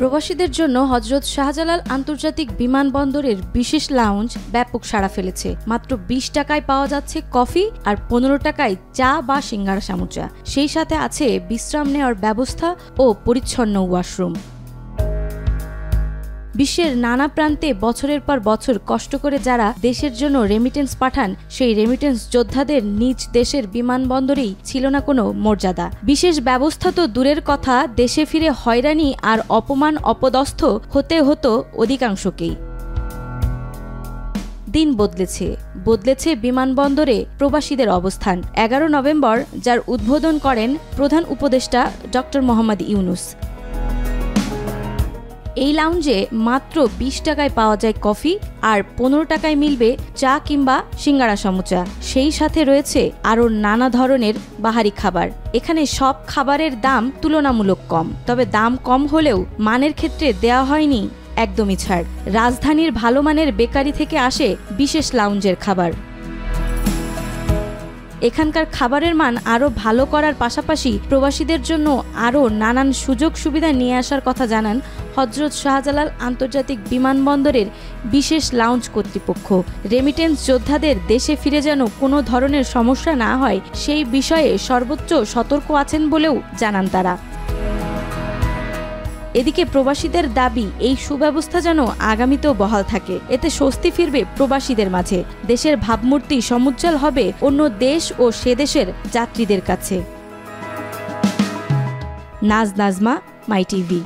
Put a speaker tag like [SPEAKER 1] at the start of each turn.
[SPEAKER 1] প্রবাসীদের জন্য হযরত শাহজালাল আন্তর্জাতিক বিমানবন্দরের বিশেষ লাউঞ্জ ব্যাপক সাড়া ফেলেছে। মাত্র 20 টাকায় পাওয়া যাচ্ছে কফি আর 15 টাকায় চা বা সিঙ্গারা সামুচা। সেই সাথে আছে বিশ্রাম নেওয়ার ব্যবস্থা ও পরিচ্ছন্ন ওয়াশরুম। বিশ্বের নানা প্রান্তে বছরের পর বছর কষ্ট করে যারা দেশের জন্য রেমিটেন্স পাঠান, সেই রেমিটেন্স যোদ্ধাদের নিজ দেশের বিমানবন্দরেই ছিল না কোনো মর্যাদা। বিশেষ ব্যবস্থা তো দূরের কথা, দেশে ফিরে হয়রানি আর অপমান অপদস্থ হতে হতো অধিকাংশকেই। দিন বদলেছে বিমানবন্দরে প্রবাসীদের অবস্থান। 11 নভেম্বর যার উদ্বোধন করেন প্রধান উপদেষ্টা ডক্টর মোহাম্মদ ইউনূস। এই লাউঞ্জে মাত্র 20 টাকায় পাওয়া যায় কফি আর 15 টাকায় মিলবে চা কিংবা সিঙ্গারা সামুচা। সেই সাথে রয়েছে আরও নানা ধরনের বাহারি খাবার। এখানে সব খাবারের দাম তুলনামূলক কম, তবে দাম কম হলেও মানের ক্ষেত্রে দেওয়া হয়নি একদমই ছাড়। রাজধানীর ভালো মানের বেকারি থেকে আসে বিশেষ লাউঞ্জের খাবার। এখানকার খাবারের মান আরও ভালো করার পাশাপাশি প্রবাসীদের জন্য আরও নানান সুযোগ সুবিধা নিয়ে আসার কথা জানান হযরত শাহজালাল আন্তর্জাতিক বিমানবন্দরের বিশেষ লাউঞ্জ কর্তৃপক্ষ। রেমিটেন্স যোদ্ধাদের দেশে ফিরে যেন কোনো ধরনের সমস্যা না হয়, সেই বিষয়ে সর্বোচ্চ সতর্ক আছেন বলেও জানান তারা। এদিকে প্রবাসীদের দাবি এই সুব্যবস্থা যেন আগামীতেও বহাল থাকে। এতে স্বস্তি ফিরবে প্রবাসীদের মাঝে, দেশের ভাবমূর্তি সমুজ্জ্বল হবে অন্য দেশ ও সে দেশের যাত্রীদের কাছে। নাজমা, মাই টিভি।